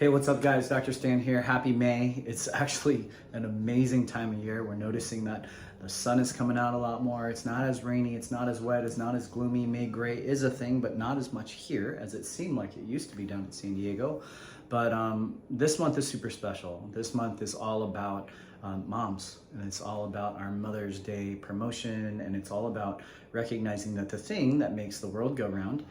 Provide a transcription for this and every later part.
Hey, what's up guys? Dr. Stan here. Happy May. It's actually an amazing time of year. We're noticing that the sun is coming out a lot more. It's not as rainy, it's not as wet, it's not as gloomy. May gray is a thing, but not as much here as it seemed like it used to be down in San Diego. But this month is super special. This month is all about moms, and it's all about our Mother's Day promotion, and it's all about recognizing that the thing that makes the world go round.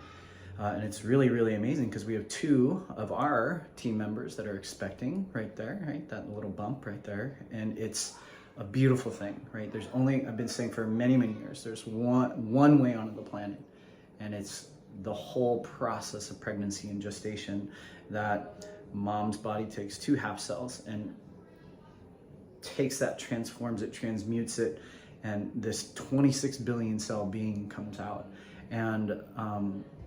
And it's really, really amazing because we have two of our team members that are expecting right there, right? That little bump right there. And it's a beautiful thing, right? There's only, I've been saying for many, many years, there's one way onto the planet. And it's the whole process of pregnancy and gestation that mom's body takes two half cells and takes that, transforms it, transmutes it, and this 26 billion cell being comes out. And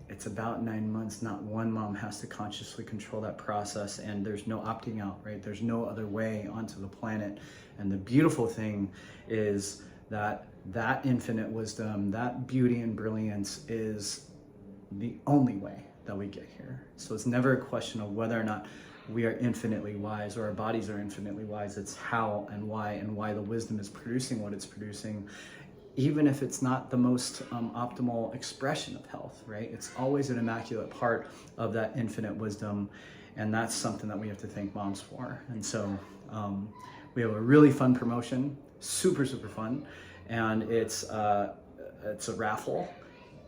it's about 9 months. Not one mom has to consciously control that process, and there's no opting out, right? There's no other way onto the planet. And the beautiful thing is that that infinite wisdom, that beauty and brilliance is the only way that we get here. So it's never a question of whether or not we are infinitely wise or our bodies are infinitely wise. It's how and why the wisdom is producing what it's producing, even if it's not the most optimal expression of health, right? It's always an immaculate part of that infinite wisdom, and that's something that we have to thank moms for. And so we have a really fun promotion, super, super fun, and it's a raffle.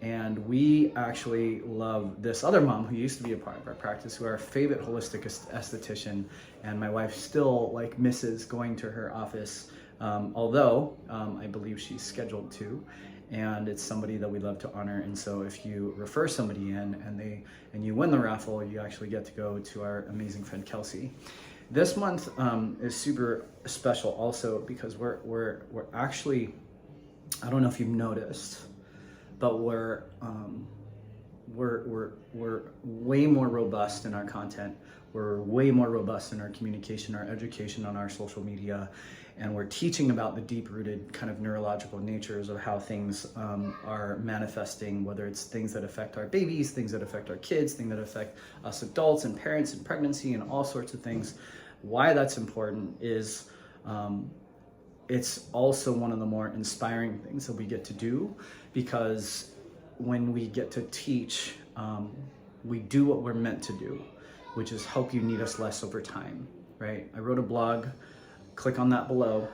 And we actually love this other mom who used to be a part of our practice, who are our favorite holistic esthetician, and my wife still like misses going to her office, although I believe she's scheduled to, and it's somebody that we love to honor. And so if you refer somebody in and you win the raffle, you actually get to go to our amazing friend Kelsey. This month is super special also because we're actually, I don't know if you've noticed, but we're way more robust in our content. We're way more robust in our communication, our education on our social media, and we're teaching about the deep-rooted kind of neurological natures of how things are manifesting, whether it's things that affect our babies, things that affect our kids, things that affect us adults and parents in pregnancy and all sorts of things. Why that's important is it's also one of the more inspiring things that we get to do, because when we get to teach, we do what we're meant to do, which is help you need us less over time, right? I wrote a blog, click on that below,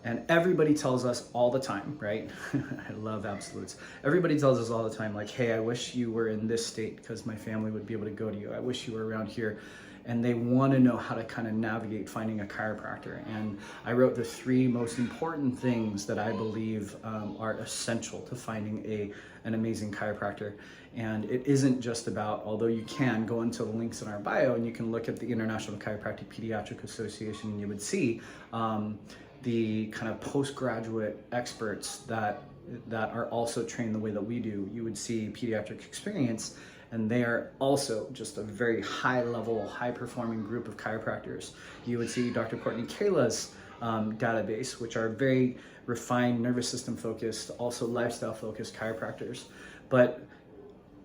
and everybody tells us all the time, right? I love absolutes. Everybody tells us all the time, like, hey, I wish you were in this state because my family would be able to go to you. I wish you were around here. And they want to know how to kind of navigate finding a chiropractor. And I wrote the 3 most important things that I believe are essential to finding an amazing chiropractor. And it isn't just about, although you can go into the links in our bio and you can look at the International Chiropractic Pediatric Association, and you would see the kind of postgraduate experts that are also trained the way that we do. You would see Pediatric Experience, and they are also just a very high level, high performing group of chiropractors. You would see Dr. Courtney Kayla's database, which are very refined, nervous system focused, also lifestyle focused chiropractors. But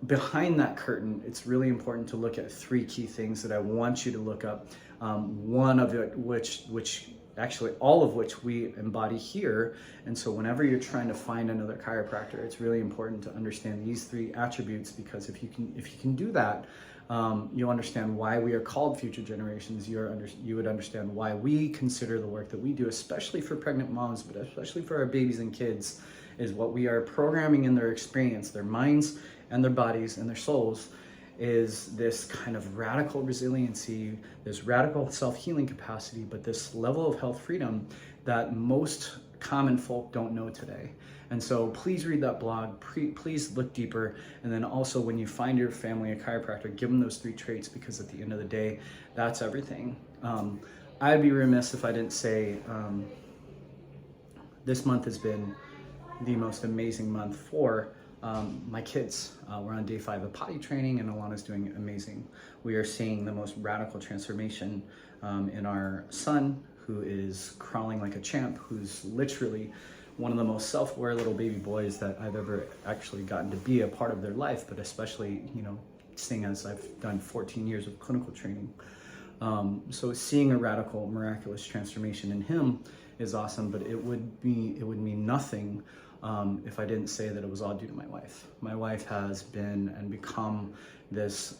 behind that curtain, it's really important to look at 3 key things that I want you to look up. One of it, which actually all of which we embody here. And so whenever you're trying to find another chiropractor, it's really important to understand these 3 attributes, because if you can do that, you'll understand why we are called Future Generations. You would understand why we consider the work that we do, especially for pregnant moms, but especially for our babies and kids, is what we are programming in their experience, their minds and their bodies and their souls, is this kind of radical resiliency, this radical self-healing capacity, but this level of health freedom that most common folk don't know today. And so please read that blog, please look deeper, and then also when you find your family a chiropractor, give them those 3 traits, because at the end of the day, that's everything. I'd be remiss if I didn't say this month has been the most amazing month for my kids. We're on day 5 of potty training, and Alana's doing amazing. We are seeing the most radical transformation in our son, who is crawling like a champ, who's literally one of the most self-aware little baby boys that I've ever actually gotten to be a part of their life, but especially, seeing as I've done 14 years of clinical training. So seeing a radical, miraculous transformation in him is awesome, but it would mean nothing if I didn't say that it was all due to my wife. My wife has been and become this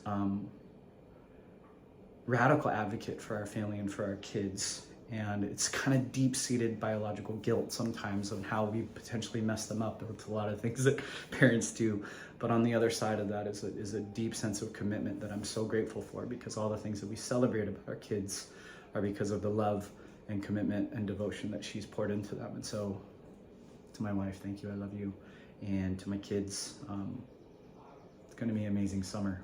radical advocate for our family and for our kids. And it's kind of deep-seated biological guilt sometimes on how we potentially mess them up with a lot of things that parents do. But on the other side of that is a deep sense of commitment that I'm so grateful for, because all the things that we celebrate about our kids are because of the love and commitment and devotion that she's poured into them. And so to my wife, thank you, I love you. And to my kids, it's gonna be an amazing summer.